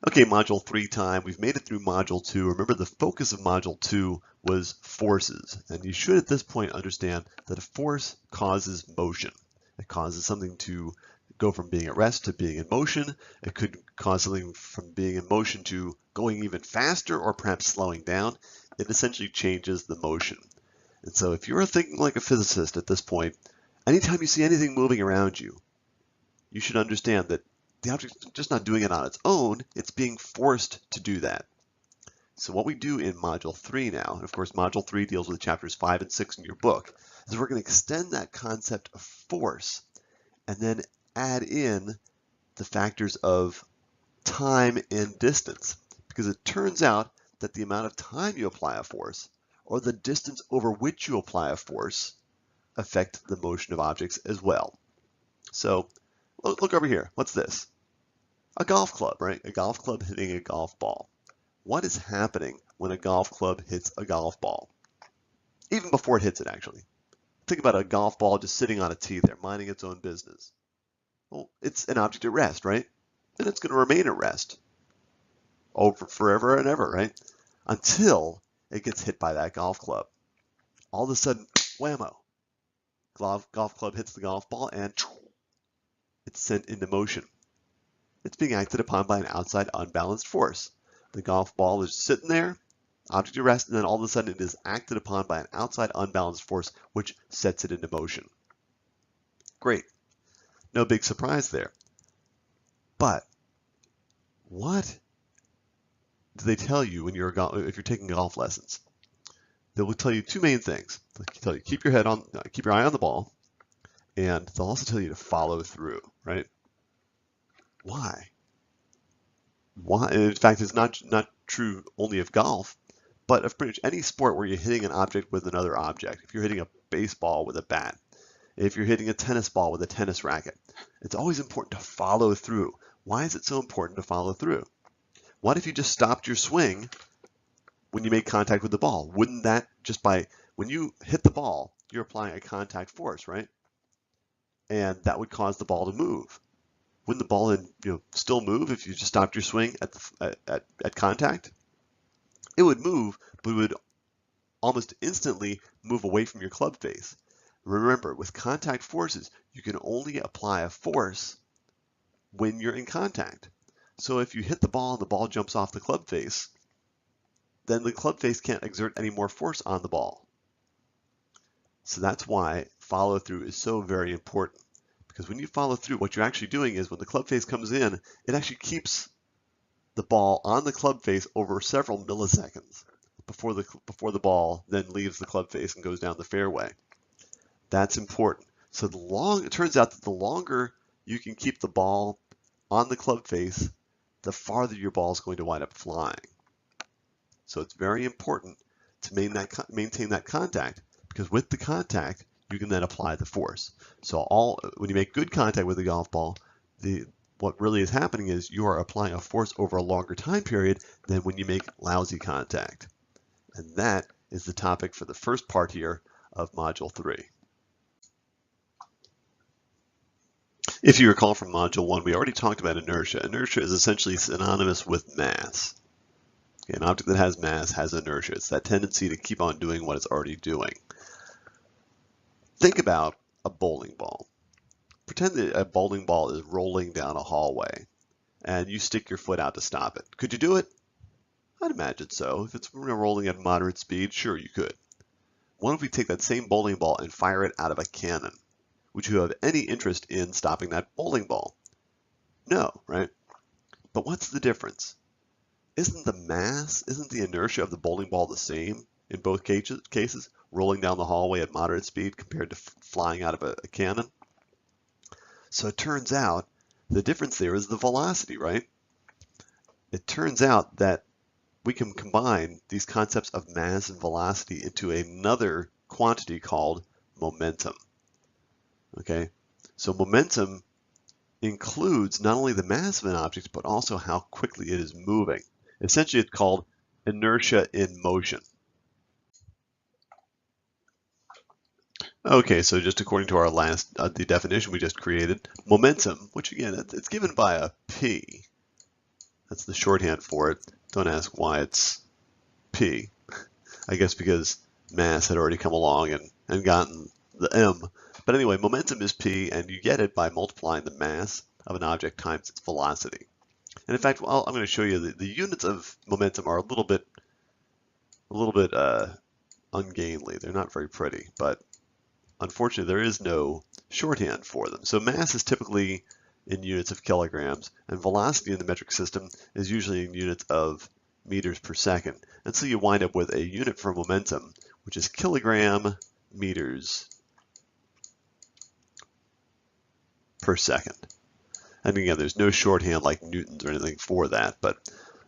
Okay, Module 3 time. We've made it through Module 2. Remember, the focus of Module 2 was forces. And you should, at this point, understand that a force causes motion. It causes something to go from being at rest to being in motion. It could cause something from being in motion to going even faster or perhaps slowing down. It essentially changes the motion. And so if you're thinking like a physicist at this point, anytime you see anything moving around you, you should understand that the object's just not doing it on its own, it's being forced to do that. So what we do in Module 3 now, and of course Module 3 deals with chapters 5 and 6 in your book, is we're going to extend that concept of force and then add in the factors of time and distance. Because it turns out that the amount of time you apply a force, or the distance over which you apply a force, affect the motion of objects as well. So look over here. What's this? A golf club, right? A golf club hitting a golf ball. What is happening when a golf club hits a golf ball? Even before it hits it, actually. Think about a golf ball just sitting on a tee there, minding its own business. Well, it's an object at rest, right? And it's going to remain at rest over forever and ever, right? Until it gets hit by that golf club. All of a sudden, whammo. Golf club hits the golf ball and it's sent into motion. It's being acted upon by an outside unbalanced force. The golf ball is sitting there, object at rest, and then all of a sudden it is acted upon by an outside unbalanced force which sets it into motion. Great. No big surprise there. But what do they tell you when if you're taking golf lessons? They will tell you two main things. They'll tell you keep your eye on the ball, and they'll also tell you to follow through, right? Why? Why? In fact, it's not true only of golf, but of pretty much any sport where you're hitting an object with another object. If you're hitting a baseball with a bat, if you're hitting a tennis ball with a tennis racket, it's always important to follow through. Why is it so important to follow through? What if you just stopped your swing when you made contact with the ball? Wouldn't that when you hit the ball, you're applying a contact force, right? And that would cause the ball to move. Wouldn't the ball then, still move if you just stopped your swing at contact? It would move, but it would almost instantly move away from your club face. Remember, with contact forces, you can only apply a force when you're in contact. So if you hit the ball and the ball jumps off the club face, then the club face can't exert any more force on the ball. So that's why follow through is so very important. Because when you follow through, what you're actually doing is when the club face comes in, it actually keeps the ball on the club face over several milliseconds before the ball then leaves the club face and goes down the fairway. That's important. So it turns out that the longer you can keep the ball on the club face, the farther your ball is going to wind up flying. So it's very important to maintain that contact, because with the contact, you can then apply the force. So when you make good contact with the golf ball, what really is happening is you are applying a force over a longer time period than when you make lousy contact. And that is the topic for the first part here of Module 3. If you recall from Module 1, we already talked about inertia. Inertia is essentially synonymous with mass. Okay, an object that has mass has inertia. It's that tendency to keep on doing what it's already doing. Think about a bowling ball. Pretend that a bowling ball is rolling down a hallway and you stick your foot out to stop it. Could you do it? I'd imagine so. If it's rolling at moderate speed, sure you could. What if we take that same bowling ball and fire it out of a cannon? Would you have any interest in stopping that bowling ball? No, right? But what's the difference? Isn't the inertia of the bowling ball the same in both cases, rolling down the hallway at moderate speed compared to flying out of a cannon? So it turns out the difference there is the velocity, right? It turns out that we can combine these concepts of mass and velocity into another quantity called momentum. Okay, so momentum includes not only the mass of an object, but also how quickly it is moving. Essentially, it's called inertia in motion. Okay, so just according to our the definition we just created, momentum, which again, it's given by a P. That's the shorthand for it. Don't ask why it's P. I guess because mass had already come along and gotten the M. But anyway, momentum is P, and you get it by multiplying the mass of an object times its velocity. And in fact, well, I'm going to show you the units of momentum are a little bit ungainly. They're not very pretty, but unfortunately there is no shorthand for them. So mass is typically in units of kilograms, and velocity in the metric system is usually in units of meters per second. And so you wind up with a unit for momentum, which is kilogram meters per second. And again, there's no shorthand like newtons or anything for that, but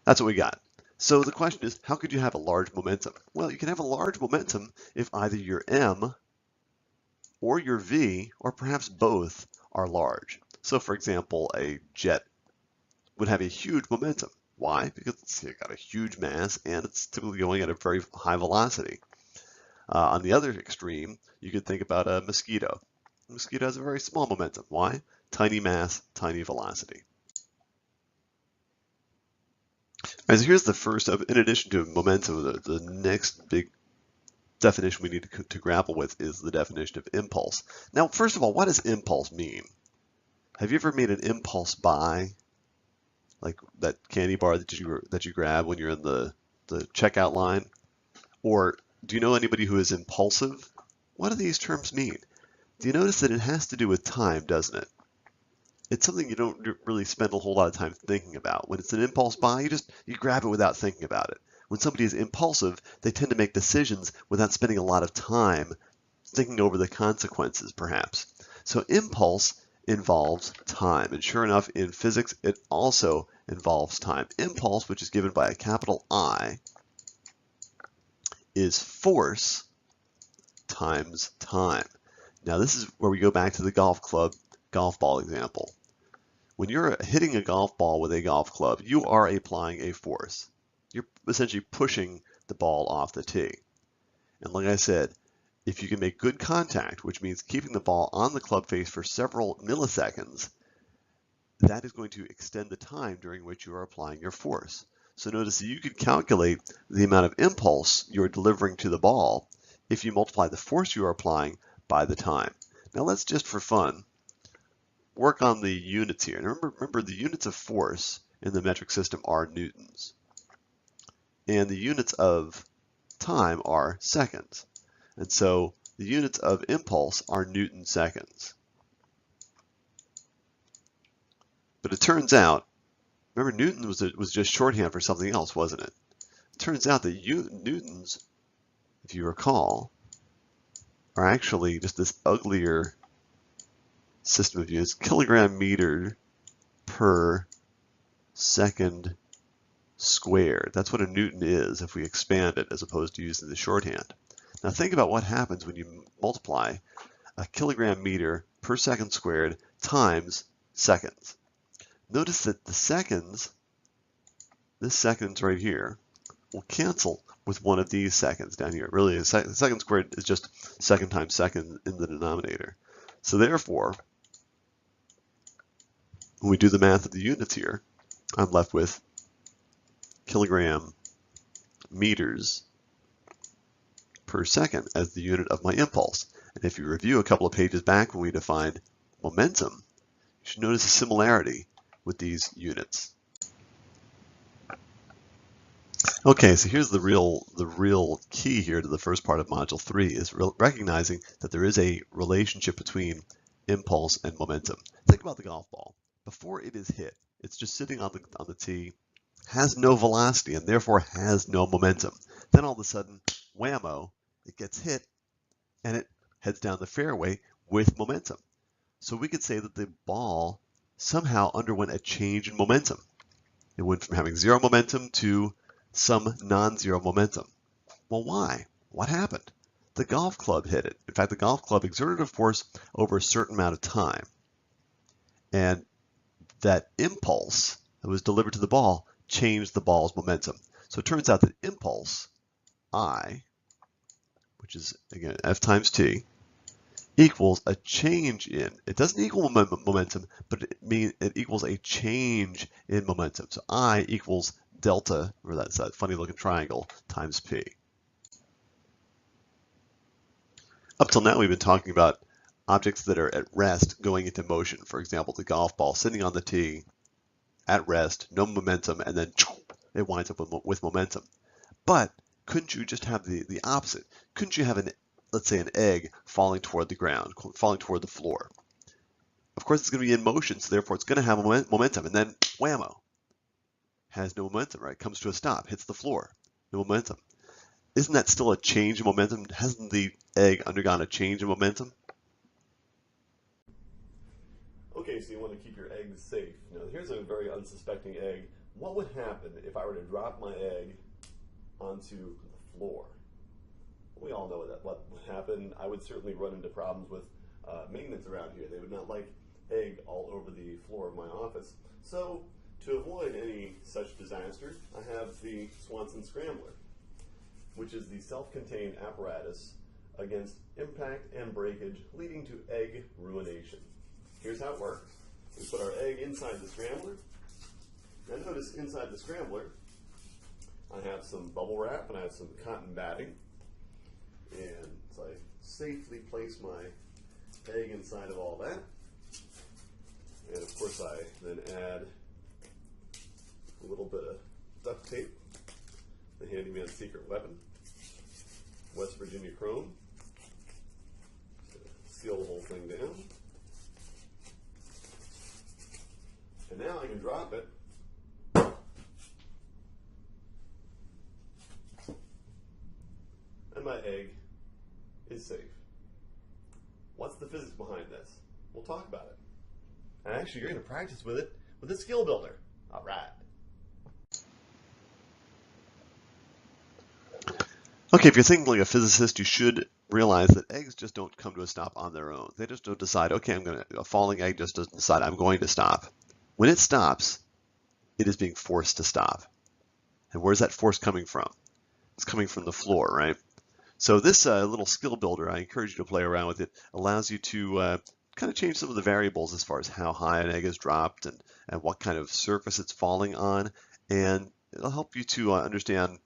that's what we got. So the question is, how could you have a large momentum? Well, you can have a large momentum if either your M or your V, or perhaps both, are large. So for example, a jet would have a huge momentum. Why? Because it's got a huge mass and it's typically going at a very high velocity. On the other extreme, you could think about a mosquito. A mosquito has a very small momentum. Why? Tiny mass, tiny velocity. All right, so here's the first of, in addition to momentum, the next big definition we need to grapple with is the definition of impulse. Now, first of all, what does impulse mean? Have you ever made an impulse buy, like that candy bar that you grab when you're in the checkout line? Or do you know anybody who is impulsive? What do these terms mean? Do you notice that it has to do with time, doesn't it? It's something you don't really spend a whole lot of time thinking about. When it's an impulse buy, you grab it without thinking about it. When somebody is impulsive, they tend to make decisions without spending a lot of time thinking over the consequences, perhaps. So impulse involves time, and sure enough, in physics, it also involves time. Impulse, which is given by a capital I, is force times time. Now this is where we go back to the golf ball example. When you're hitting a golf ball with a golf club, you are applying a force. You're essentially pushing the ball off the tee. And like I said, if you can make good contact, which means keeping the ball on the club face for several milliseconds, that is going to extend the time during which you are applying your force. So notice that you could calculate the amount of impulse you're delivering to the ball if you multiply the force you are applying by the time. Now let's just for fun work on the units here. And remember the units of force in the metric system are newtons. And the units of time are seconds. And so the units of impulse are newton seconds. But it turns out, remember newton was just shorthand for something else, wasn't it? It turns out that newtons, if you recall, are actually just this uglier system of units, kilogram meter per second squared. That's what a newton is if we expand it as opposed to using the shorthand. Now think about what happens when you multiply a kilogram meter per second squared times seconds. Notice that the seconds, this seconds right here, will cancel with one of these seconds down here. Really, the second squared is just second times second in the denominator. So therefore, when we do the math of the units here, I'm left with kilogram meters per second as the unit of my impulse. And if you review a couple of pages back when we defined momentum, you should notice a similarity with these units. Okay, so here's the real key here to the first part of Module 3 is recognizing that there is a relationship between impulse and momentum. Think about the golf ball. Before it is hit, it's just sitting on the tee, has no velocity and therefore has no momentum. Then all of a sudden, whammo, it gets hit and it heads down the fairway with momentum. So we could say that the ball somehow underwent a change in momentum. It went from having zero momentum to some non-zero momentum. Well, why? What happened? The golf club hit it. In fact, the golf club exerted a force over a certain amount of time. And that impulse that was delivered to the ball changed the ball's momentum. So it turns out that impulse, I, which is, again, F times T, equals a change in, it doesn't equal momentum, but it equals a change in momentum. So I equals delta, or that's that funny looking triangle, times P. Up till now, we've been talking about objects that are at rest going into motion. For example, the golf ball sitting on the tee at rest, no momentum, and then it winds up with momentum. But couldn't you just have the opposite? Couldn't you have let's say an egg falling toward the ground, falling toward the floor? Of course, it's going to be in motion, so therefore it's going to have momentum, and then whammo, has no momentum, right? Comes to a stop, hits the floor, no momentum. Isn't that still a change in momentum? Hasn't the egg undergone a change in momentum? Okay, so you want to keep your eggs safe. Now here's a very unsuspecting egg. What would happen if I were to drop my egg onto the floor? We all know what would happen. I would certainly run into problems with maintenance around here. They would not like egg all over the floor of my office. So to avoid any such disaster, I have the Swanson Scrambler, which is the self-contained apparatus against impact and breakage leading to egg ruination. Here's how it works. We put our egg inside the scrambler. Now notice inside the scrambler, I have some bubble wrap and I have some cotton batting. And so I safely place my egg inside of all that. And of course I then add a little bit of duct tape, the handyman's secret weapon, West Virginia chrome, seal the whole thing down. And now I can drop it. And my egg is safe. What's the physics behind this? We'll talk about it. And actually, you're going to practice with it with a skill builder. All right. Okay, if you're thinking like a physicist, you should realize that eggs just don't come to a stop on their own. They just don't decide, okay, a falling egg just doesn't decide I'm going to stop. When it stops, it is being forced to stop. And where's that force coming from? It's coming from the floor, right? So this little skill builder, I encourage you to play around with it, allows you to kind of change some of the variables as far as how high an egg is dropped and what kind of surface it's falling on. And it'll help you to understand,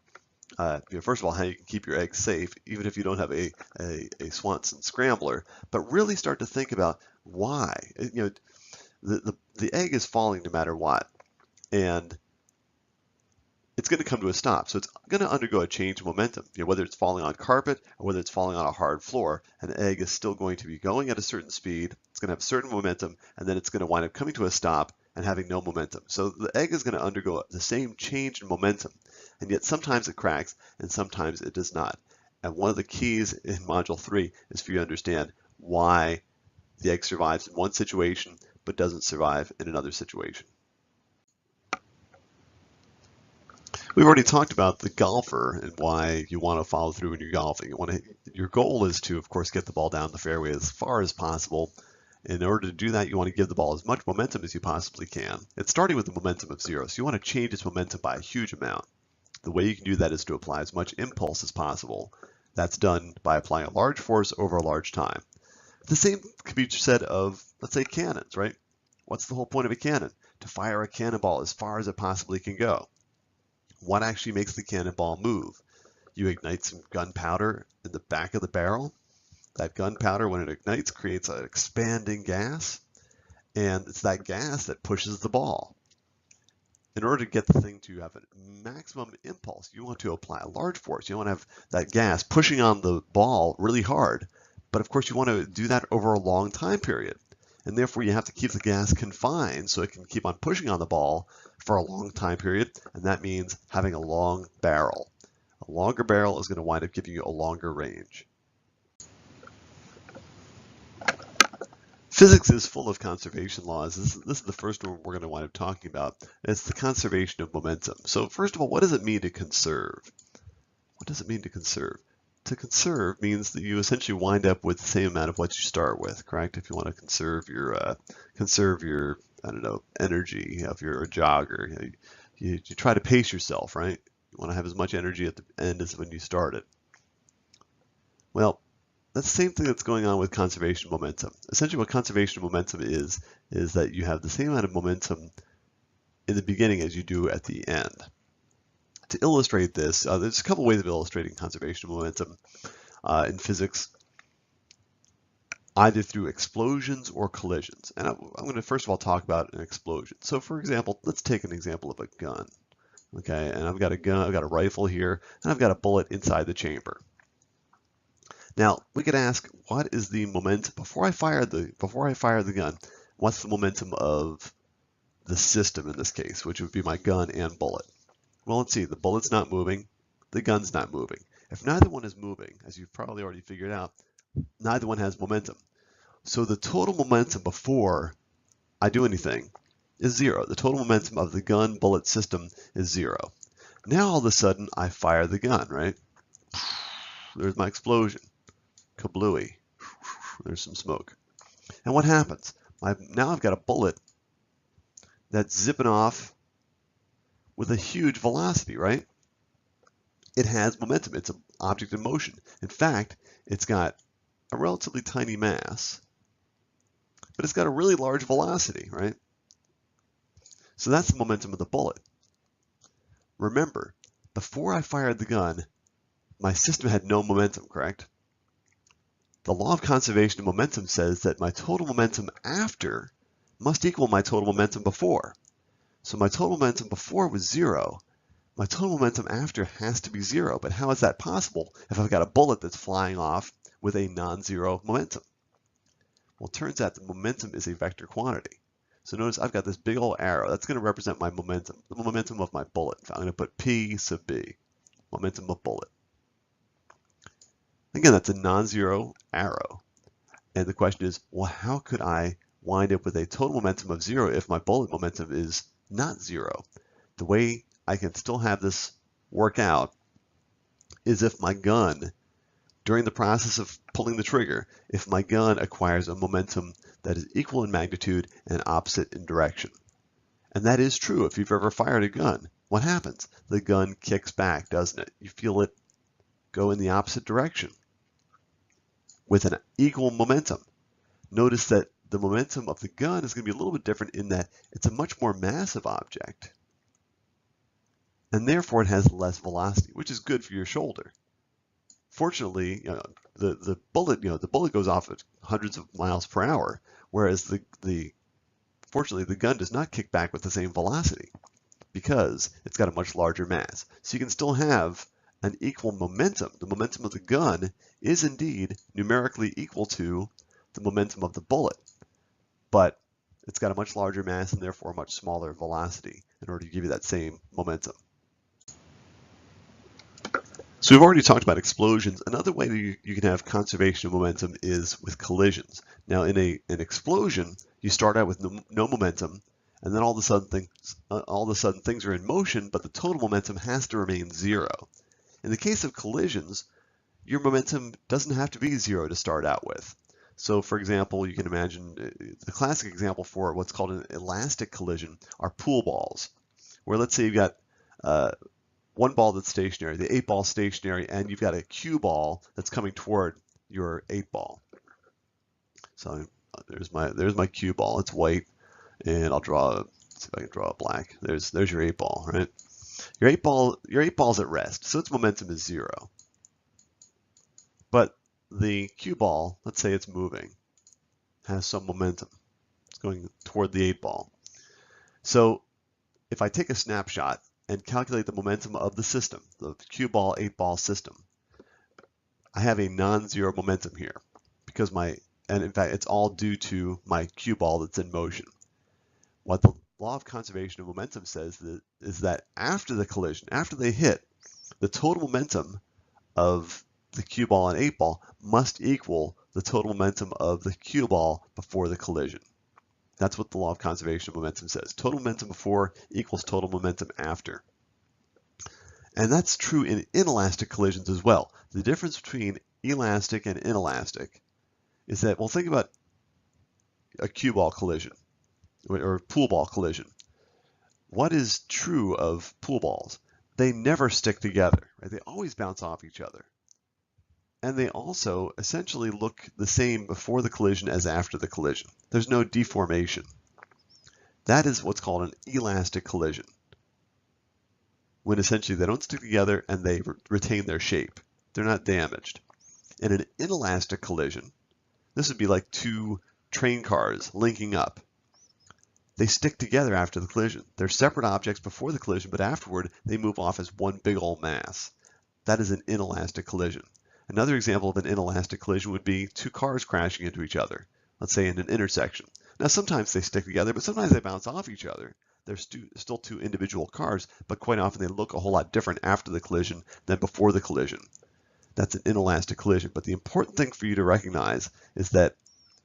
first of all, how you can keep your eggs safe, even if you don't have a Swanson Scrambler, but really start to think about why. The egg is falling no matter what, and it's going to come to a stop. So it's going to undergo a change in momentum. Whether it's falling on carpet or whether it's falling on a hard floor, an egg is still going to be going at a certain speed. It's going to have certain momentum, and then it's going to wind up coming to a stop and having no momentum. So the egg is going to undergo the same change in momentum, and yet sometimes it cracks and sometimes it does not. And one of the keys in Module 3 is for you to understand why the egg survives in one situation but doesn't survive in another situation. We've already talked about the golfer and why you want to follow through when you're golfing. Your goal is to, of course, get the ball down the fairway as far as possible. In order to do that, you want to give the ball as much momentum as you possibly can. It's starting with a momentum of 0, so you want to change its momentum by a huge amount. The way you can do that is to apply as much impulse as possible. That's done by applying a large force over a large time. The same can be said of, let's say, cannons, right? What's the whole point of a cannon? To fire a cannonball as far as it possibly can go. What actually makes the cannonball move? You ignite some gunpowder in the back of the barrel. That gunpowder, when it ignites, creates an expanding gas, and it's that gas that pushes the ball. In order to get the thing to have a maximum impulse, you want to apply a large force. You want to have that gas pushing on the ball really hard, but of course you want to do that over a long time period. And therefore you have to keep the gas confined so it can keep on pushing on the ball for a long time period, and that means having a long barrel. A longer barrel is going to wind up giving you a longer range. Physics is full of conservation laws. This is the first one we're going to wind up talking about. It's the conservation of momentum. So first of all, what does it mean to conserve? What does it mean to conserve? To conserve means that you essentially wind up with the same amount of what you start with, correct? If you want to conserve your I don't know, energy, if you're a jogger, you try to pace yourself, right? You want to have as much energy at the end as when you started. Well, that's the same thing that's going on with conservation of momentum. Essentially what conservation of momentum is that you have the same amount of momentum in the beginning as you do at the end. To illustrate this, there's a couple ways of illustrating conservation of momentum in physics, either through explosions or collisions. And I'm going to first of all talk about an explosion. So for example, let's take an example of a gun. Okay, and I've got a gun, I've got a rifle here, and I've got a bullet inside the chamber. Now we could ask, what is the momentum before I fire the gun? What's the momentum of the system in this case, which would be my gun and bullet? Well, let's see. The bullet's not moving, the gun's not moving. If neither one is moving, as you've probably already figured out, neither one has momentum. So the total momentum before I do anything is zero. The total momentum of the gun bullet system is zero. Now all of a sudden I fire the gun, right? There's my explosion. Kablooey. There's some smoke. And what happens? Now I've got a bullet that's zipping off with a huge velocity, right? It has momentum. It's an object in motion. In fact, it's got a relatively tiny mass, but it's got a really large velocity, right? So that's the momentum of the bullet. Remember, before I fired the gun, my system had no momentum, correct? The law of conservation of momentum says that my total momentum after must equal my total momentum before. So my total momentum before was zero. My total momentum after has to be zero. But how is that possible if I've got a bullet that's flying off with a non-zero momentum? Well, it turns out the momentum is a vector quantity. So notice I've got this big old arrow. That's going to represent my momentum, the momentum of my bullet. I'm going to put P sub B, momentum of bullet. Again, that's a non-zero arrow. And the question is, well, how could I wind up with a total momentum of zero if my bullet momentum is not zero? The way I can still have this work out is if my gun, during the process of pulling the trigger, if my gun acquires a momentum that is equal in magnitude and opposite in direction. And that is true if you've ever fired a gun. What happens? The gun kicks back, doesn't it? You feel it go in the opposite direction with an equal momentum. Notice that the momentum of the gun is going to be a little bit different in that it's a much more massive object, and therefore it has less velocity, which is good for your shoulder. Fortunately, the bullet goes off at hundreds of miles per hour, whereas fortunately the gun does not kick back with the same velocity because it's got a much larger mass. So you can still have an equal momentum. The momentum of the gun is indeed numerically equal to the momentum of the bullet, but it's got a much larger mass and therefore a much smaller velocity in order to give you that same momentum. So we've already talked about explosions. Another way that you can have conservation of momentum is with collisions. Now in an explosion, you start out with no momentum, and then all of a sudden things are in motion, but the total momentum has to remain zero. In the case of collisions, your momentum doesn't have to be zero to start out with. So for example, you can imagine the classic example for what's called an elastic collision are pool balls, where let's say you've got one ball that's stationary, the 8-ball stationary, and you've got a cue ball that's coming toward your 8-ball. So there's my cue ball. It's white, and I'll draw. Let's see if I can draw a black. There's your 8-ball, right? Your 8-ball's at rest, so its momentum is zero. But the cue ball, let's say it's moving, has some momentum. It's going toward the 8-ball. So if I take a snapshot and calculate the momentum of the system, the cue ball 8-ball system, I have a non-zero momentum here because and in fact it's all due to my cue ball that's in motion. What the law of conservation of momentum says is that after the collision, after they hit, the total momentum of the cue ball and 8-ball must equal the total momentum of the cue ball before the collision. That's what the law of conservation of momentum says. Total momentum before equals total momentum after. And that's true in inelastic collisions as well. The difference between elastic and inelastic is that, well, think about a cue ball collision or pool ball collision. What is true of pool balls? They never stick together, right? They always bounce off each other. and they also essentially look the same before the collision as after the collision. There's no deformation. That is what's called an elastic collision, when essentially they don't stick together and they retain their shape. They're not damaged. In an inelastic collision, this would be like two train cars linking up. They stick together after the collision. They're separate objects before the collision, but afterward they move off as one big old mass. That is an inelastic collision. Another example of an inelastic collision would be two cars crashing into each other, let's say in an intersection. Now sometimes they stick together, but sometimes they bounce off each other. They're still two individual cars, but quite often they look a whole lot different after the collision than before the collision. That's an inelastic collision. But the important thing for you to recognize is that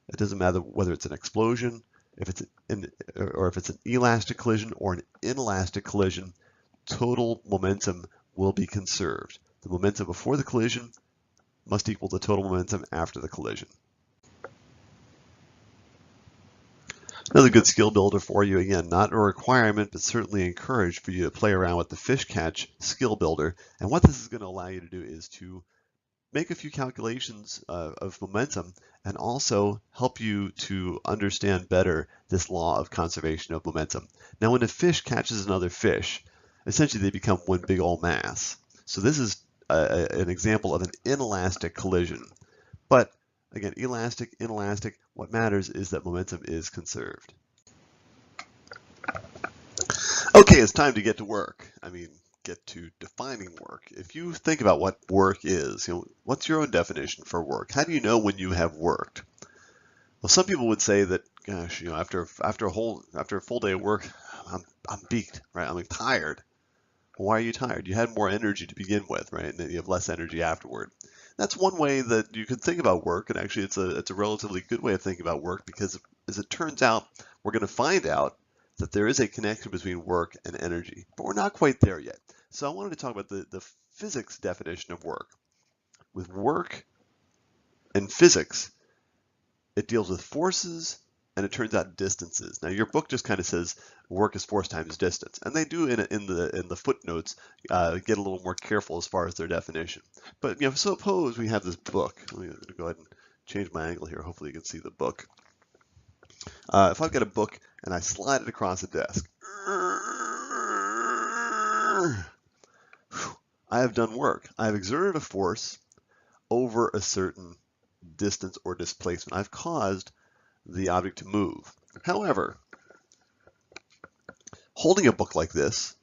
it doesn't matter whether it's an explosion, if it's an elastic collision or an inelastic collision, total momentum will be conserved. The momentum before the collision must equal the total momentum after the collision. Another good skill builder for you, again, not a requirement, but certainly encouraged for you to play around with the fish catch skill builder. And what this is going to allow you to do is to make a few calculations of momentum and also help you to understand better this law of conservation of momentum. Now, when a fish catches another fish, essentially they become one big old mass. So this is an example of an inelastic collision. But again, elastic, inelastic, what matters is that momentum is conserved. Okay, it's time to get to work. Get to defining work. If you think about what work is, what's your own definition for work? How do you know when you have worked? Well, some people would say that, gosh, after a full day of work, I'm beat, right? I'm tired. Well, why are you tired? You had more energy to begin with, right? And then you have less energy afterward. That's one way that you could think about work, and actually it's a relatively good way of thinking about work, because as it turns out, we're going to find out that there is a connection between work and energy, but we're not quite there yet. So I wanted to talk about the physics definition of work. With work and physics, it deals with forces and it turns out distances. Now your book just kind of says work is force times distance, and they do in the footnotes get a little more careful as far as their definition. But suppose we have this book. Let me go ahead and change my angle here. Hopefully you can see the book. If I've got a book and I slide it across a desk, I have done work. I have exerted a force over a certain distance or displacement. I've caused the object to move. However, holding a book like this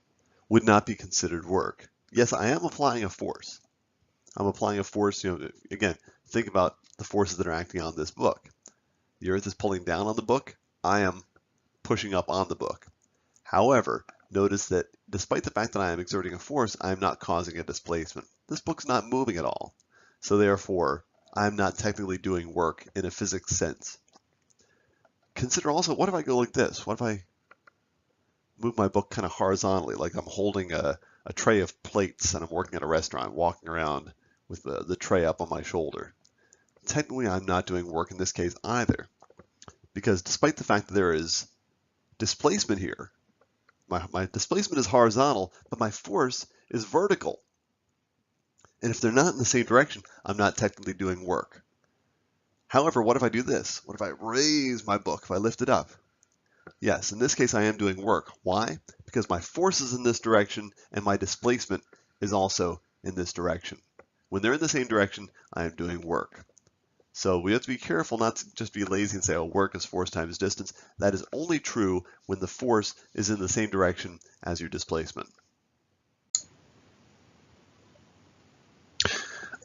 would not be considered work. Yes, I am applying a force. I'm applying a force, again, think about the forces that are acting on this book. The earth is pulling down on the book. I am pushing up on the book. However, notice that despite the fact that I am exerting a force, I am not causing a displacement. This book's not moving at all. So therefore, I'm not technically doing work in a physics sense. Consider also, what if I go like this? What if I move my book kind of horizontally, like I'm holding a tray of plates and I'm working at a restaurant, walking around with the tray up on my shoulder? Technically, I'm not doing work in this case either, because despite the fact that there is displacement here, my displacement is horizontal, but my force is vertical. And if they're not in the same direction, I'm not technically doing work. However, what if I do this? What if I raise my book, if I lift it up? Yes, in this case I am doing work. Why? Because my force is in this direction and my displacement is also in this direction. When they're in the same direction, I am doing work. So we have to be careful not to just be lazy and say, oh, work is force times distance. That is only true when the force is in the same direction as your displacement.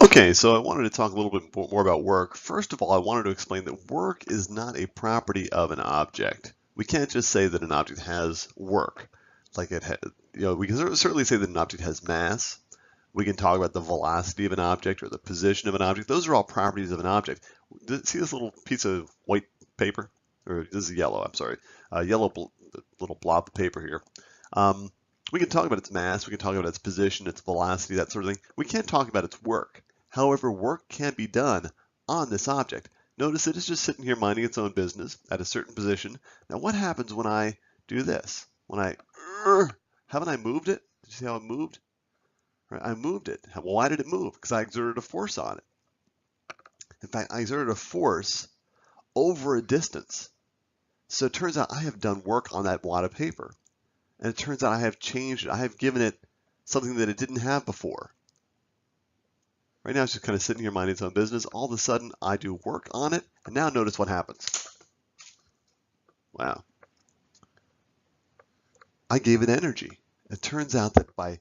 Okay, so I wanted to talk a little bit more about work. First of all, I wanted to explain that work is not a property of an object. We can't just say that an object has work. Like we can certainly say that an object has mass. We can talk about the velocity of an object or the position of an object. Those are all properties of an object. See this little piece of white paper? Or this is yellow, I'm sorry. Yellow little blob of paper here. We can talk about its mass, we can talk about its position, its velocity, that sort of thing. We can't talk about its work. However, work can be done on this object. Notice it is just sitting here minding its own business at a certain position. Now what happens when I do this? Haven't I moved it? Did you see how it moved? Right, I moved it. Well, why did it move? Because I exerted a force on it. In fact, I exerted a force over a distance. So it turns out I have done work on that wad of paper. And it turns out I have changed it. I have given it something that it didn't have before. Right now it's just kind of sitting here minding its own business. All of a sudden I do work on it, and now notice what happens. Wow. I gave it energy. It turns out that by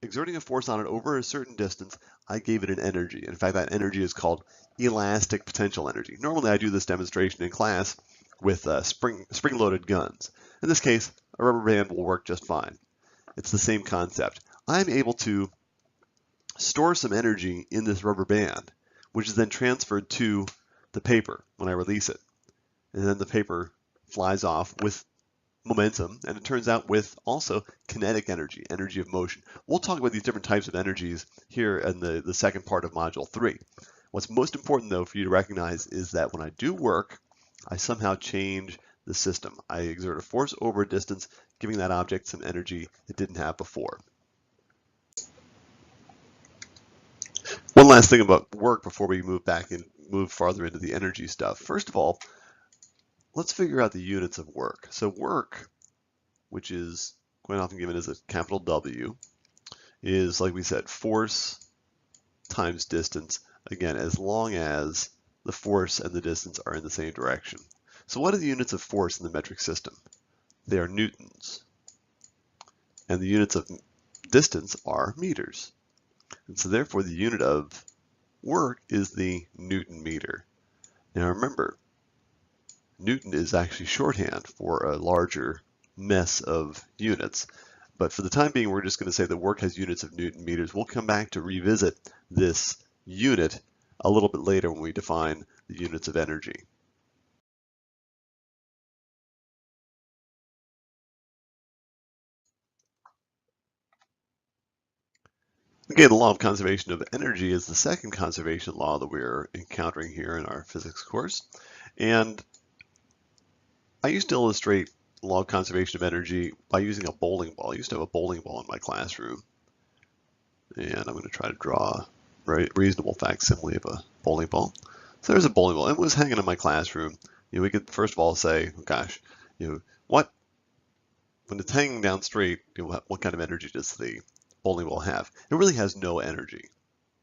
exerting a force on it over a certain distance, I gave it an energy. In fact, that energy is called elastic potential energy. Normally I do this demonstration in class with spring-loaded guns. In this case, a rubber band will work just fine. It's the same concept. I'm able to store some energy in this rubber band, which is then transferred to the paper when I release it. And then the paper flies off with momentum, and it turns out with also kinetic energy, energy of motion. We'll talk about these different types of energies here in the second part of Module 3. What's most important, though, for you to recognize is that when I do work, I somehow change the system. I exert a force over a distance, giving that object some energy it didn't have before. One last thing about work before we move farther into the energy stuff. First of all, let's figure out the units of work. So work, which is quite often given as a capital W, is, like we said, force times distance, again, as long as the force and the distance are in the same direction. So what are the units of force in the metric system? They are newtons. And the units of distance are meters. And so therefore the unit of work is the Newton meter. Now remember, Newton is actually shorthand for a larger mess of units. But for the time being, we're just going to say that work has units of Newton meters. We'll come back to revisit this unit a little bit later when we define the units of energy. Again, the law of conservation of energy is the second conservation law that we're encountering here in our physics course. And I used to illustrate the law of conservation of energy by using a bowling ball. I used to have a bowling ball in my classroom. And I'm going to try to draw a reasonable facsimile of a bowling ball. So there's a bowling ball. It was hanging in my classroom. We could first of all say, oh gosh, when it's hanging down straight, what kind of energy does the bowling ball have? It really has no energy.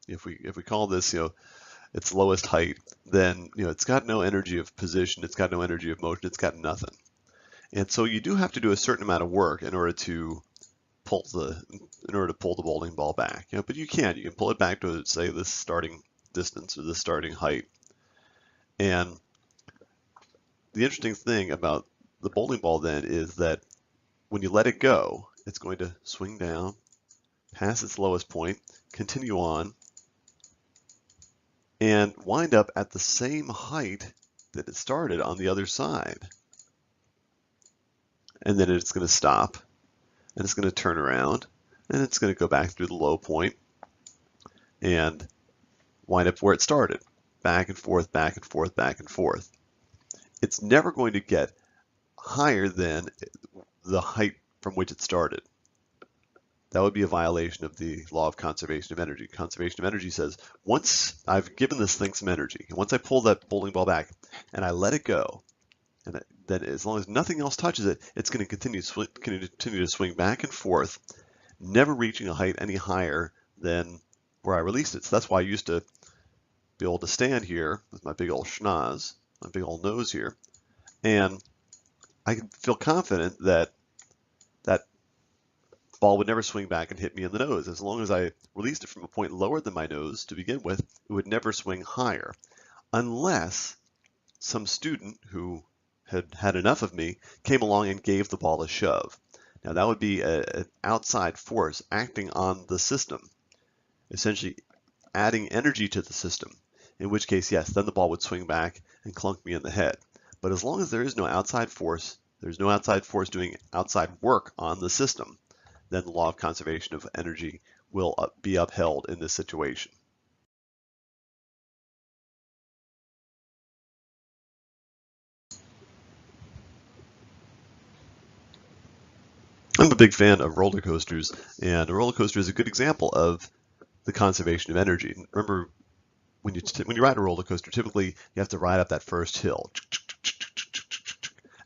If we call this, its lowest height, then it's got no energy of position, it's got no energy of motion, it's got nothing. And so you do have to do a certain amount of work in order to pull the bowling ball back. But you can pull it back to, say, this starting distance or this starting height. And the interesting thing about the bowling ball then is that when you let it go, it's going to swing down past its lowest point, continue on, and wind up at the same height that it started on the other side. And then it's going to stop, and it's going to turn around, and it's going to go back through the low point and wind up where it started, back and forth, back and forth, back and forth. It's never going to get higher than the height from which it started. That would be a violation of the law of conservation of energy. Conservation of energy says, once I've given this thing some energy, and once I pull that bowling ball back and I let it go, and then as long as nothing else touches it, it's going to continue to swing back and forth, never reaching a height any higher than where I released it. So that's why I used to be able to stand here with my big old schnoz, my big old nose here, and I could feel confident that that ball would never swing back and hit me in the nose. As long as I released it from a point lower than my nose to begin with, it would never swing higher, unless some student who had had enough of me came along and gave the ball a shove. Now that would be an outside force acting on the system, essentially adding energy to the system, in which case, yes, then the ball would swing back and clunk me in the head. But as long as there is no outside force, there's no outside force doing outside work on the system, then the law of conservation of energy will be upheld in this situation. I'm a big fan of roller coasters, and a roller coaster is a good example of the conservation of energy. Remember, when you ride a roller coaster, typically you have to ride up that first hill.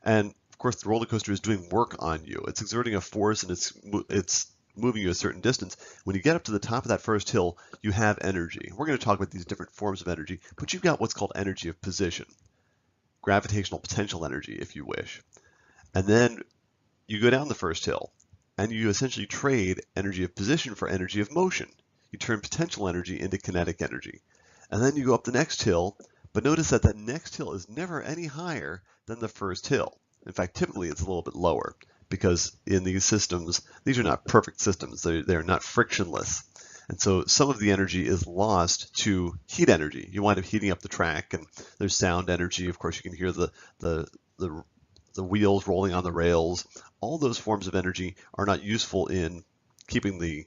And of course, the roller coaster is doing work on you. It's exerting a force and it's moving you a certain distance. When you get up to the top of that first hill, you have energy. We're going to talk about these different forms of energy, but you've got what's called energy of position, gravitational potential energy, if you wish. And then you go down the first hill, and you essentially trade energy of position for energy of motion. You turn potential energy into kinetic energy. And then you go up the next hill, but notice that that next hill is never any higher than the first hill. In fact, typically it's a little bit lower, because in these systems, these are not perfect systems. They're not frictionless. And so some of the energy is lost to heat energy. You wind up heating up the track, and there's sound energy. Of course, you can hear the wheels rolling on the rails. All those forms of energy are not useful in keeping the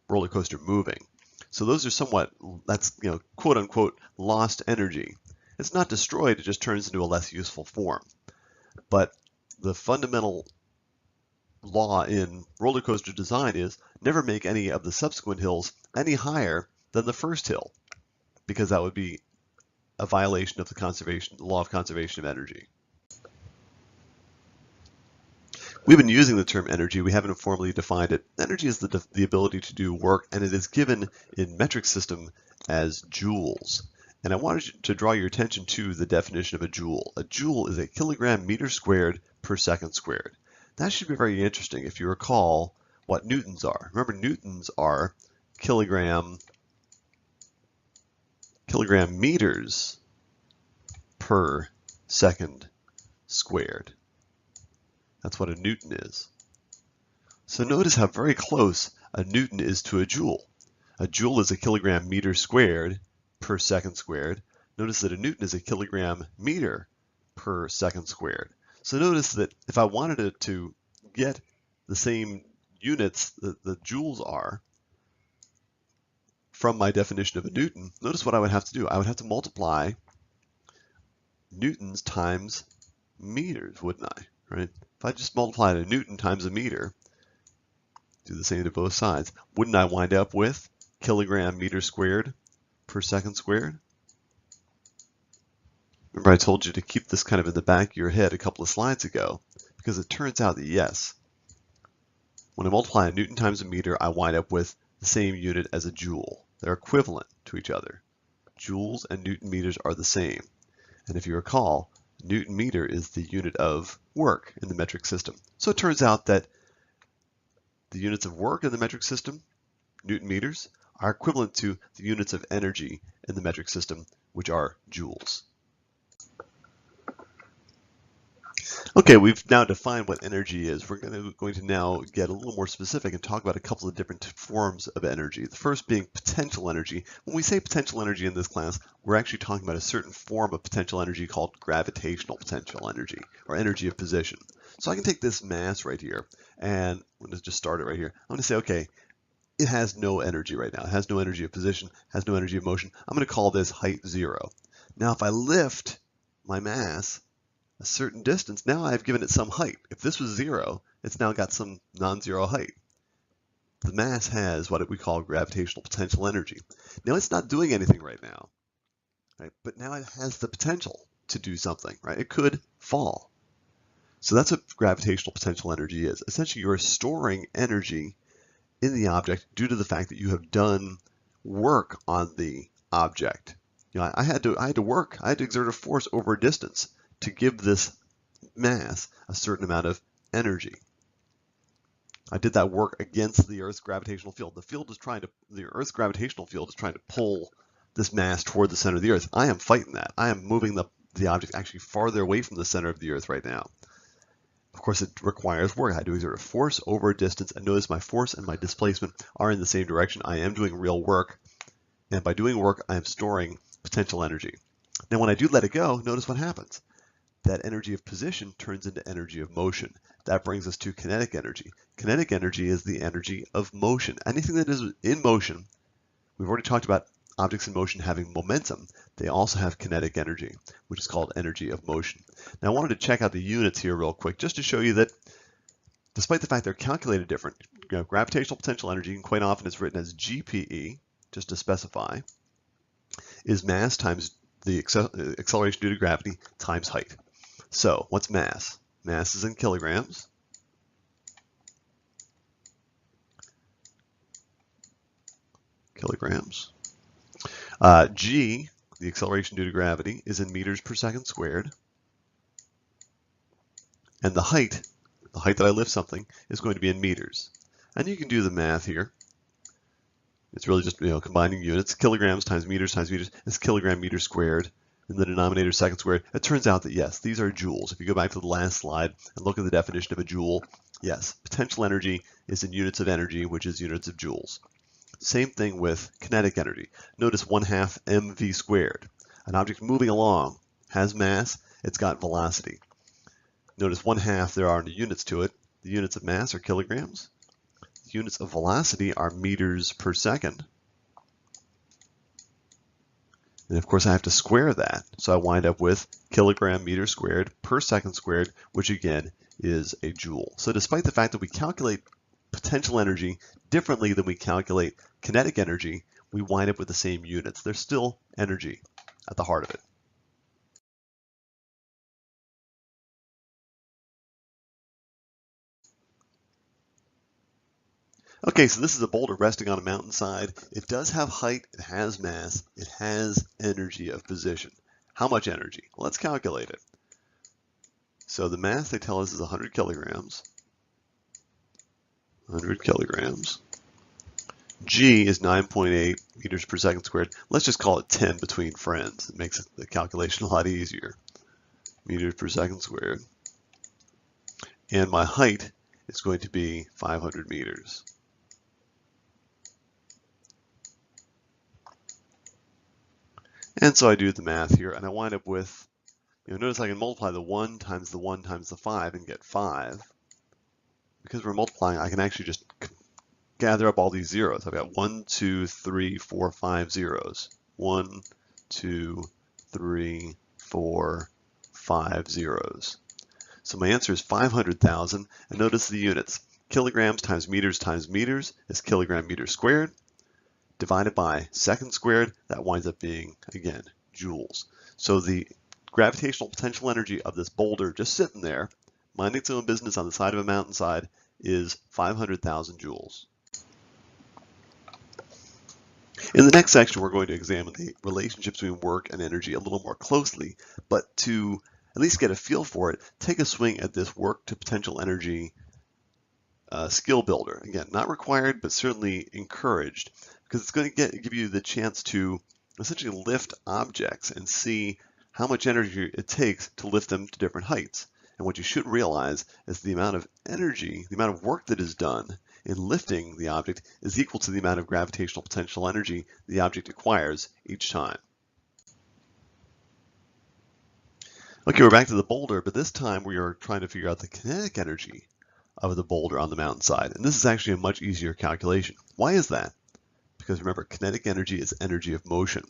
roller coaster moving. So those are somewhat, that's, quote unquote, lost energy. It's not destroyed, it just turns into a less useful form. But the fundamental law in roller coaster design is never make any of the subsequent hills any higher than the first hill, because that would be a violation of the law of conservation of energy. We've been using the term energy. We haven't formally defined it. Energy is the ability to do work, and it is given in metric system as joules. And I wanted to draw your attention to the definition of a joule. A joule is a kilogram meter squared per second squared. That should be very interesting if you recall what newtons are. Remember, newtons are kilogram meters per second squared. That's what a newton is. So notice how very close a newton is to a joule. A joule is a kilogram meter squared per second squared. Notice that a newton is a kilogram meter per second squared. So notice that if I wanted it to get the same units that the joules are from my definition of a newton, notice what I would have to do. I would have to multiply newtons times meters, wouldn't I? Right? If I just multiplied a newton times a meter, do the same to both sides, wouldn't I wind up with kilogram meter squared per second squared? Remember, I told you to keep this kind of in the back of your head a couple of slides ago, because it turns out that yes, when I multiply a newton times a meter, I wind up with the same unit as a joule. They're equivalent to each other. Joules and newton meters are the same. And if you recall, newton meter is the unit of work in the metric system. So it turns out that the units of work in the metric system, newton meters, are equivalent to the units of energy in the metric system, which are joules. Okay, we've now defined what energy is. We're going to now get a little more specific and talk about a couple of different forms of energy. The first being potential energy. When we say potential energy in this class, we're actually talking about a certain form of potential energy called gravitational potential energy, or energy of position. So I can take this mass right here, and I'm going to just start it right here. I'm going to say, okay, it has no energy right now. It has no energy of position, has no energy of motion. I'm going to call this height 0. Now, if I lift my mass a certain distance, now I've given it some height. If this was 0, it's now got some non-zero height. The mass has what we call gravitational potential energy. Now it's not doing anything right now, right? But now it has the potential to do something, right? It could fall. So that's what gravitational potential energy is. Essentially, you're storing energy in the object due to the fact that you have done work on the object. I had to work. I had to exert a force over a distance to give this mass a certain amount of energy. I did that work against the Earth's gravitational field. The Earth's gravitational field is trying to pull this mass toward the center of the Earth. I am fighting that. I am moving the object actually farther away from the center of the Earth right now. Of course, it requires work. I had to exert a force over a distance, and notice my force and my displacement are in the same direction. I am doing real work, and by doing work, I am storing potential energy. Now, when I do let it go, notice what happens. That energy of position turns into energy of motion. That brings us to kinetic energy. Kinetic energy is the energy of motion. Anything that is in motion, we've already talked about objects in motion having momentum. They also have kinetic energy, which is called energy of motion. Now I wanted to check out the units here real quick, just to show you that despite the fact they're calculated different, gravitational potential energy, and quite often it's written as GPE, just to specify. is mass times the acceleration due to gravity times height. So what's mass? Mass is in kilograms. G, the acceleration due to gravity, is in meters per second squared. And the height that I lift something, is going to be in meters. And you can do the math here. It's really just combining units. Kilograms times meters is kilogram meter squared. In the denominator, second squared. It turns out that yes, these are joules. If you go back to the last slide and look at the definition of a joule, yes, potential energy is in units of energy, which is units of joules. Same thing with kinetic energy. Notice 1/2 mv squared. An object moving along has mass, it's got velocity. Notice 1/2, there are no units to it. The units of mass are kilograms. The units of velocity are meters per second. And of course I have to square that. So I wind up with kilogram meter squared per second squared, which again is a joule. So despite the fact that we calculate potential energy differently than we calculate kinetic energy, we wind up with the same units. There's still energy at the heart of it. Okay, so this is a boulder resting on a mountainside. It does have height, it has mass, it has energy of position. How much energy? Well, let's calculate it. So the mass they tell us is 100 kilograms. 100 kilograms. G is 9.8 meters per second squared. Let's just call it 10 between friends. It makes the calculation a lot easier. Meters per second squared. And my height is going to be 500 meters. And so I do the math here, and I wind up with, notice I can multiply the 1 times the 1 times the 5 and get 5. Because we're multiplying, I can actually just gather up all these zeros. I've got 1, 2, 3, 4, 5 zeros. 1, 2, 3, 4, 5 zeros. So my answer is 500,000, and notice the units. Kilograms times meters is kilogram meter squared. Divided by second squared, that winds up being, again, joules. So the gravitational potential energy of this boulder just sitting there, minding its own business on the side of a mountainside, is 500,000 joules. In the next section, we're going to examine the relationship between work and energy a little more closely, but to at least get a feel for it, take a swing at this work to potential energy skill builder. Again, not required, but certainly encouraged, because it's going to give you the chance to essentially lift objects and see how much energy it takes to lift them to different heights. And what you should realize is the amount of energy, the amount of work that is done in lifting the object is equal to the amount of gravitational potential energy the object acquires each time. Okay, we're back to the boulder, but this time we are trying to figure out the kinetic energy of the boulder on the mountainside. And this is actually a much easier calculation. Why is that? Because remember, kinetic energy is energy of motion.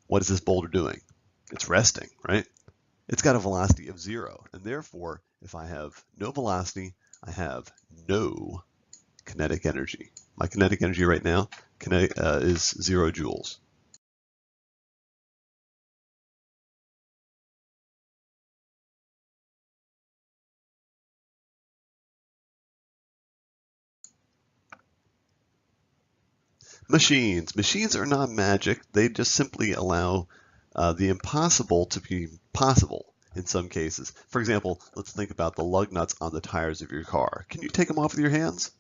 What is this boulder doing? It's resting, right? It's got a velocity of 0, and therefore, if I have no velocity, I have no kinetic energy. My kinetic energy right now is 0 joules. Machines. Machines are not magic. They just simply allow the impossible to be possible in some cases. For example, let's think about the lug nuts on the tires of your car. Can you take them off with your hands?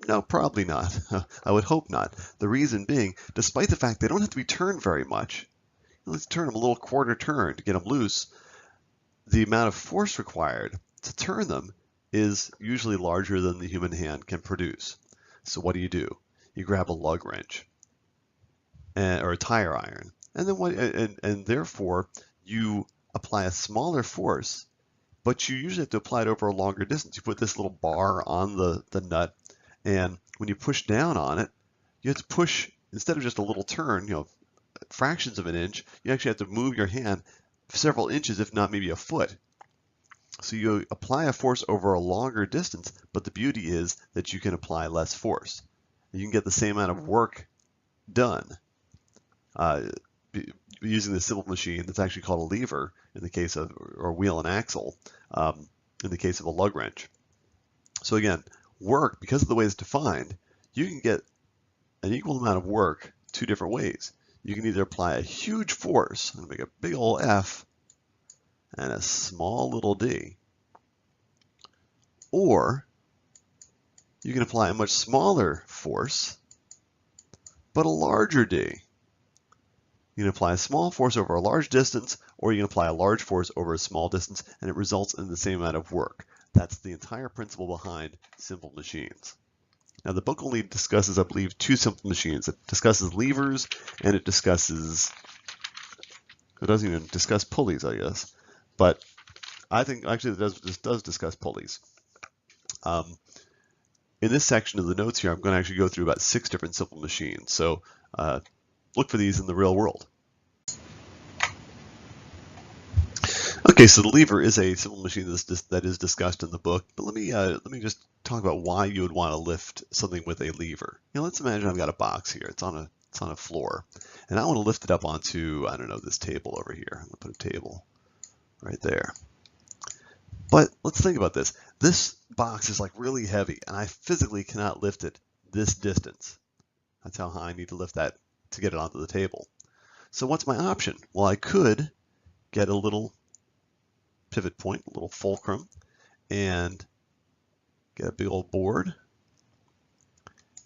No, probably not. I would hope not. The reason being, despite the fact they don't have to be turned very much, let's turn them a little quarter turn to get them loose, the amount of force required to turn them is usually larger than the human hand can produce. So what do? You grab a lug wrench or a tire iron, and then and therefore you apply a smaller force, but you usually have to apply it over a longer distance. You put this little bar on the nut, and when you push down on it, you have to push, instead of just a little turn, fractions of an inch, you actually have to move your hand several inches, if not maybe a foot. So you apply a force over a longer distance, but the beauty is that you can apply less force. You can get the same amount of work done. using this simple machine that's actually called a lever in the case of, or wheel and axle in the case of a lug wrench. So again, work, because of the way it's defined, you can get an equal amount of work two different ways. You can either apply a huge force, I'm going to make a big old F and a small little d, or you can apply a much smaller force but a larger d. You can apply a small force over a large distance, or you can apply a large force over a small distance, and it results in the same amount of work. That's the entire principle behind simple machines. Now the book only discusses, I believe, two simple machines. It discusses levers and it doesn't even discuss pulleys, I guess. But I think actually it does discuss pulleys. In this section of the notes here, I'm going to actually go through about 6 different simple machines. So look for these in the real world. Okay, so the lever is a simple machine that is discussed in the book, but let me just talk about why you would want to lift something with a lever. You know, let's imagine I've got a box here. It's on a floor, and I want to lift it up onto, I don't know, this table over here. I'm going to put a table right there. But let's think about this. This box is like really heavy, and I physically cannot lift it this distance. That's how high I need to lift that to get it onto the table. So what's my option? Well, I could get a little pivot point, a little fulcrum, and get a big old board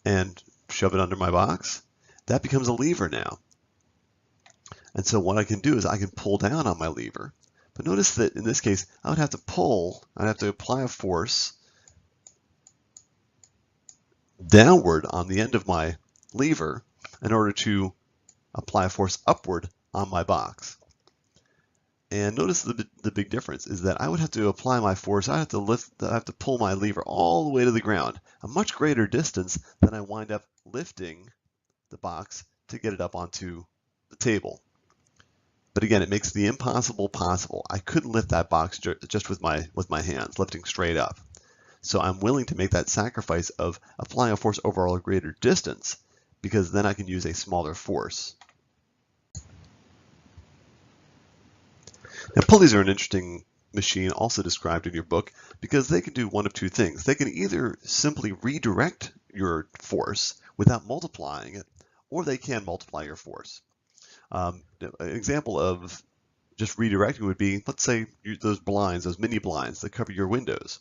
and shove it under my box. That becomes a lever now. And so what I can do is I can pull down on my lever. But notice that in this case, I would have to pull, I'd have to apply a force downward on the end of my lever in order to apply a force upward on my box. And notice the big difference is that I would have to apply my force, I have to pull my lever all the way to the ground, a much greater distance than I wind up lifting the box to get it up onto the table. But again, it makes the impossible possible. I couldn't lift that box just with my hands, lifting straight up. So I'm willing to make that sacrifice of applying a force over a greater distance, because then I can use a smaller force. Now, pulleys are an interesting machine also described in your book because they can do one of two things. They can either simply redirect your force without multiplying it, or they can multiply your force. An example of just redirecting would be, let's say, those blinds, those mini blinds that cover your windows.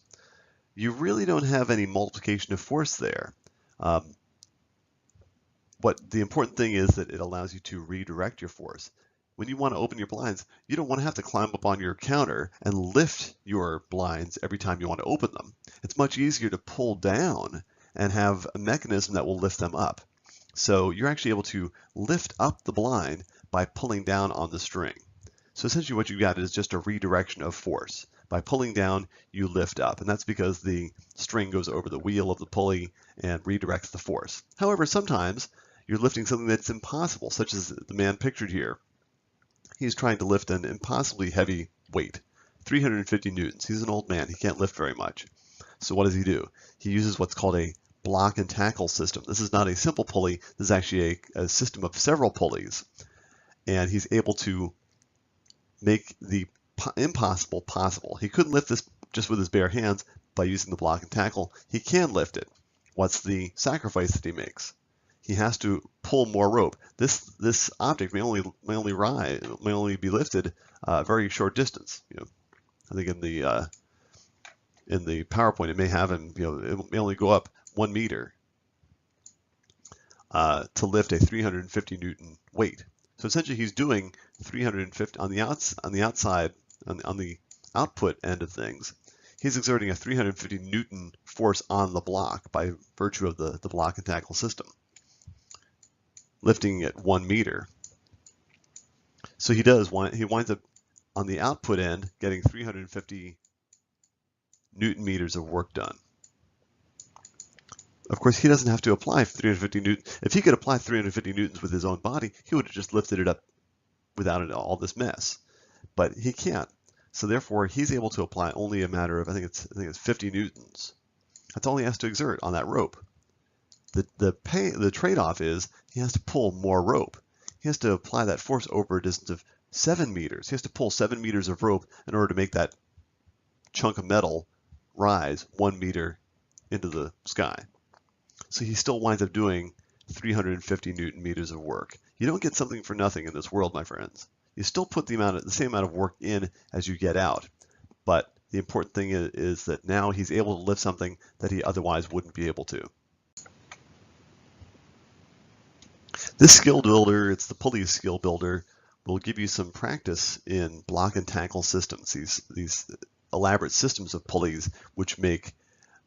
You really don't have any multiplication of force there. But the important thing is that it allows you to redirect your force. When you want to open your blinds, you don't want to have to climb up on your counter and lift your blinds every time you want to open them. It's much easier to pull down and have a mechanism that will lift them up. So you're actually able to lift up the blind by pulling down on the string. So essentially what you got is just a redirection of force. By pulling down, you lift up, and that's because the string goes over the wheel of the pulley and redirects the force. However, sometimes you're lifting something that's impossible, such as the man pictured here. He's trying to lift an impossibly heavy weight, 350 newtons. He's an old man. He can't lift very much. So what does he do? He uses what's called a block and tackle system. This is not a simple pulley. This is actually a system of several pulleys. And he's able to make the impossible possible. He couldn't lift this just with his bare hands by using the block and tackle. He can lift it. What's the sacrifice that he makes? He has to pull more rope. This object may only be lifted a very short distance. You know, I think in the PowerPoint it may have him. You know, it may only go up 1 meter to lift a 350 Newton weight. So essentially, he's doing 350 on the outside, on the output end of things. He's exerting a 350 Newton force on the block by virtue of the block and tackle system, lifting at 1 meter. So he winds up on the output end getting 350 Newton meters of work done. Of course, he doesn't have to apply 350 newtons. If he could apply 350 newtons with his own body, he would have just lifted it up without all this mess. But he can't. So therefore, he's able to apply only a matter of, I think it's 50 newtons. That's all he has to exert on that rope. The trade-off is he has to pull more rope. He he has to apply that force over a distance of 7 meters. He has to pull 7 meters of rope in order to make that chunk of metal rise 1 meter into the sky. So he still winds up doing 350 Newton meters of work. You don't get something for nothing in this world, my friends. You still put the same amount of work in as you get out. But the important thing is that now he's able to lift something that he otherwise wouldn't be able to. This skill builder, it's the Pulley skill builder, will give you some practice in block and tackle systems, these elaborate systems of pulleys which make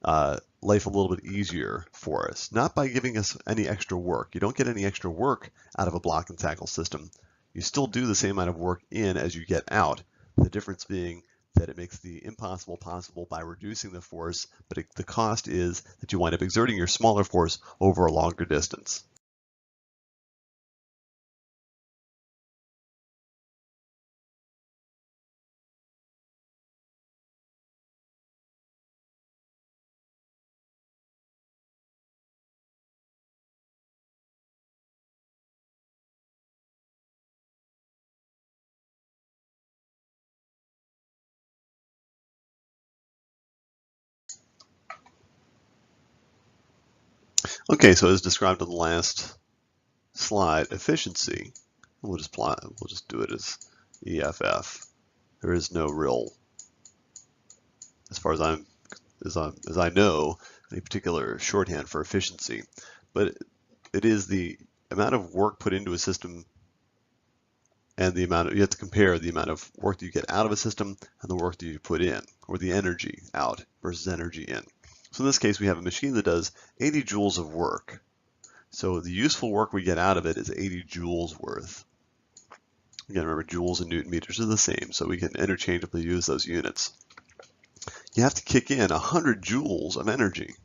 life a little bit easier for us. Not by giving us any extra work. You don't get any extra work out of a block and tackle system. You still do the same amount of work in as you get out. The difference being that it makes the impossible possible by reducing the force, but the cost is that you wind up exerting your smaller force over a longer distance. Okay, so as described on the last slide, efficiency, we'll just do it as EFF. There is no real, as far as I know, any particular shorthand for efficiency, but it is the amount of work put into a system and you have to compare the amount of work that you get out of a system and the work that you put in, or the energy out versus energy in. So in this case, we have a machine that does 80 joules of work. So the useful work we get out of it is 80 joules worth. Again, remember, joules and Newton meters are the same, so we can interchangeably use those units. You have to kick in 100 joules of energy.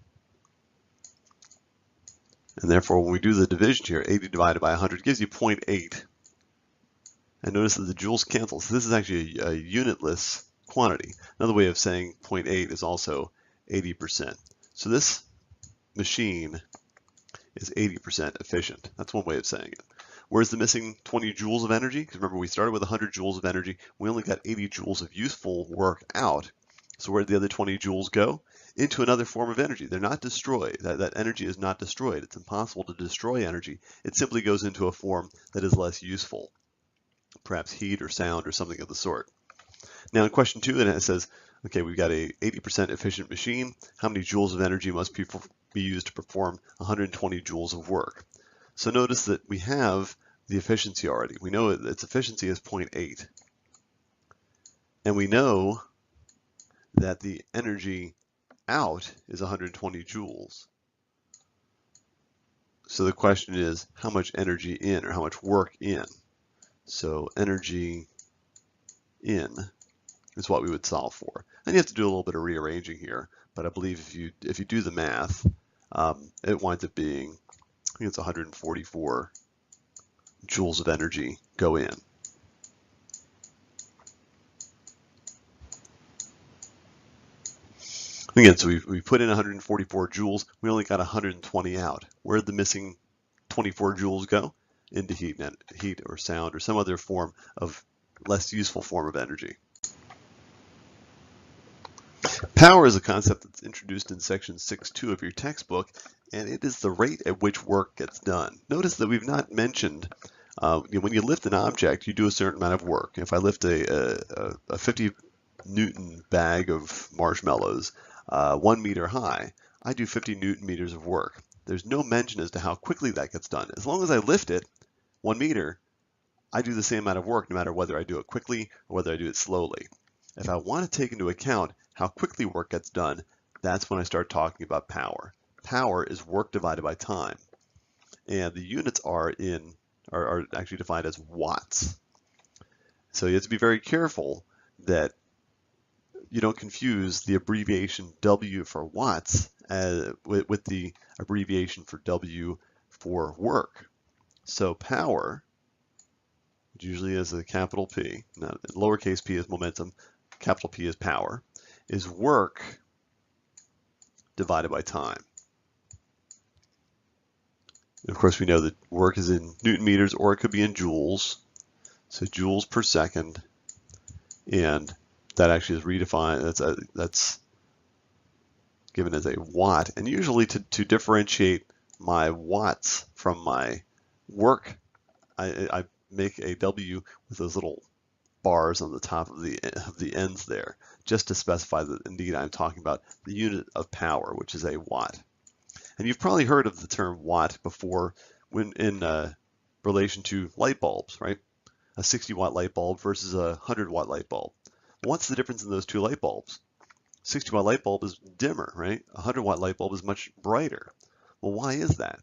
And therefore, when we do the division here, 80 divided by 100 gives you 0.8. And notice that the joules cancel. So this is actually a unitless quantity. Another way of saying 0.8 is also 80%. So this machine is 80% efficient. That's one way of saying it. Where's the missing 20 joules of energy? Because remember, we started with 100 joules of energy. We only got 80 joules of useful work out. So where did the other 20 joules go? Into another form of energy. They're not destroyed. That energy is not destroyed. It's impossible to destroy energy. It simply goes into a form that is less useful. Perhaps heat or sound or something of the sort. Now in question 2, it says, okay, we've got a 80% efficient machine. How many joules of energy must be used to perform 120 joules of work? So notice that we have the efficiency already. We know its efficiency is 0.8. And we know that the energy out is 120 joules. So the question is, how much energy in, or how much work in? So energy in is what we would solve for. And you have to do a little bit of rearranging here, but I believe if you do the math, it winds up being, I think it's 144 joules of energy go in. Again, so we put in 144 joules, we only got 120 out. Where did the missing 24 joules go? Into heat or sound or some other form of less useful form of energy. Power is a concept that's introduced in section 6.2 of your textbook, and it is the rate at which work gets done. Notice that we've not mentioned, when you lift an object, you do a certain amount of work. If I lift a 50 Newton bag of marshmallows 1 meter high, I do 50 Newton meters of work. There's no mention as to how quickly that gets done. As long as I lift it 1 meter, I do the same amount of work no matter whether I do it quickly or whether I do it slowly. If I want to take into account how quickly work gets done, that's when I start talking about power. Power is work divided by time. And the units are actually defined as watts. So you have to be very careful that you don't confuse the abbreviation W for watts with the abbreviation for W for work. So power, which usually is a capital P, now lowercase p is momentum, capital P is power, is work divided by time. Of course, we know that work is in Newton meters, or it could be in joules. So joules per second, and that actually is redefined. That's given as a watt. And usually, to differentiate my watts from my work, I make a W with those little bars on the top of the ends there, just to specify that indeed I'm talking about the unit of power, which is a watt. And you've probably heard of the term watt before when in relation to light bulbs, right? A 60-watt light bulb versus a 100-watt light bulb. What's the difference in those two light bulbs? 60-watt light bulb is dimmer, right? A 100-watt light bulb is much brighter. Well, why is that?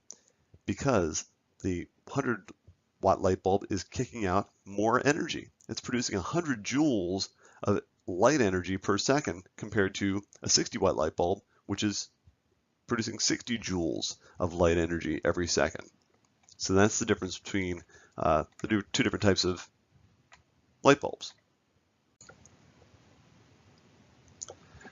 Because the 100-watt light bulb is kicking out more energy. It's producing 100 joules of light energy per second compared to a 60-watt light bulb, which is producing 60 joules of light energy every second. So that's the difference between the two different types of light bulbs.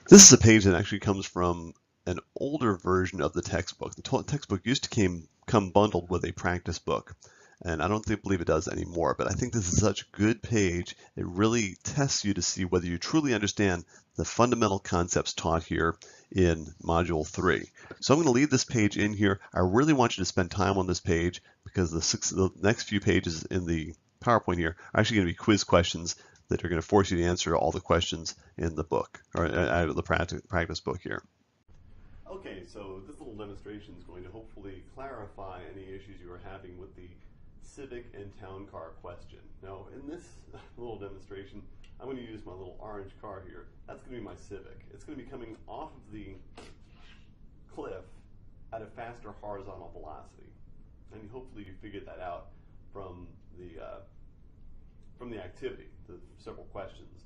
This is a page that actually comes from an older version of the textbook. The textbook used to come bundled with a practice book, and I don't believe it does anymore, but I think this is such a good page. It really tests you to see whether you truly understand the fundamental concepts taught here in Module 3. So I'm going to leave this page in here. I really want you to spend time on this page because the next few pages in the PowerPoint here are actually going to be quiz questions that are going to force you to answer all the questions in the book, or out of the practice book here. Okay, so this little demonstration is going to hopefully clarify any issues you are having with the civic and town car question. Now, in this little demonstration, I'm going to use my little orange car here. That's going to be my Civic. It's going to be coming off of the cliff at a faster horizontal velocity. And hopefully you figured that out from the activity, the several questions.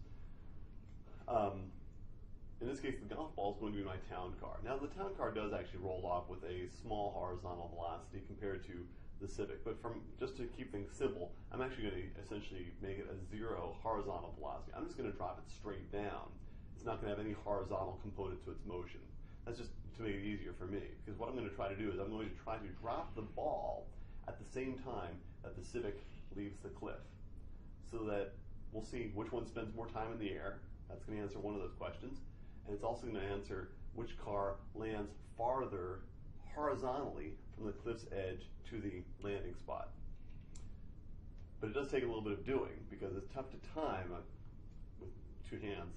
In this case, the golf ball is going to be my town car. Now, the town car does actually roll off with a small horizontal velocity compared to the Civic, but just to keep things simple, I'm actually going to essentially make it a 0 horizontal velocity. I'm just going to drop it straight down. It's not going to have any horizontal component to its motion. That's just to make it easier for me, because what I'm going to try to do is I'm going to try to drop the ball at the same time that the Civic leaves the cliff, so that we'll see which one spends more time in the air. That's going to answer one of those questions. And it's also going to answer which car lands farther horizontally from the cliff's edge to the landing spot. But it does take a little bit of doing because it's tough to time with two hands,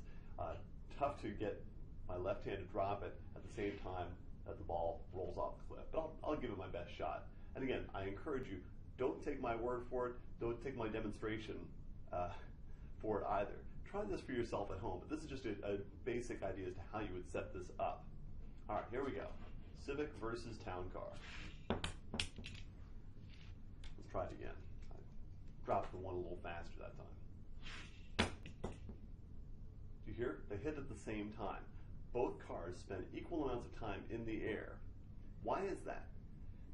tough to get my left hand to drop it at the same time that the ball rolls off the cliff. But I'll give it my best shot. And again, I encourage you, don't take my word for it, don't take my demonstration for it either. Try this for yourself at home, but this is just a basic idea as to how you would set this up. All right, here we go. Civic versus town car. Let's try it again. I dropped the one a little faster that time. Do you hear? They hit at the same time. Both cars spend equal amounts of time in the air. Why is that?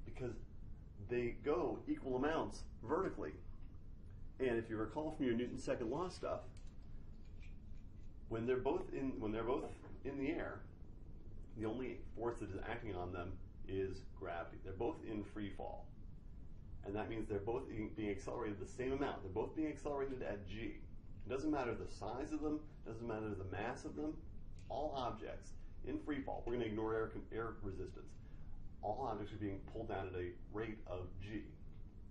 Because they go equal amounts vertically. And if you recall from your Newton's second law stuff, when they're both in the air, the only force that is acting on them is gravity. They're both in free fall. And that means they're both being accelerated the same amount. They're both being accelerated at g. It doesn't matter the size of them, doesn't matter the mass of them. All objects in free fall, we're going to ignore air resistance. All objects are being pulled down at a rate of g.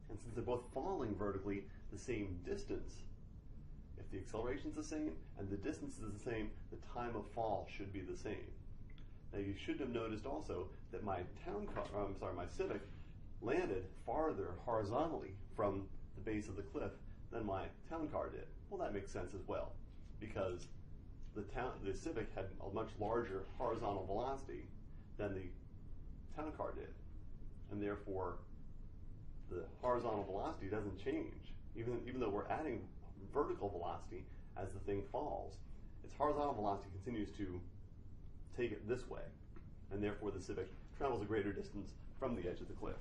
And since they're both falling vertically the same distance, if the acceleration is the same and the distance is the same, the time of fall should be the same. Now you should have noticed also that my Civic landed farther horizontally from the base of the cliff than my town car did. Well, that makes sense as well, because the Civic had a much larger horizontal velocity than the town car did, and therefore the horizontal velocity doesn't change, even though we're adding vertical velocity as the thing falls. Its horizontal velocity continues to take it this way, and therefore the Civic travels a greater distance from the edge of the cliff.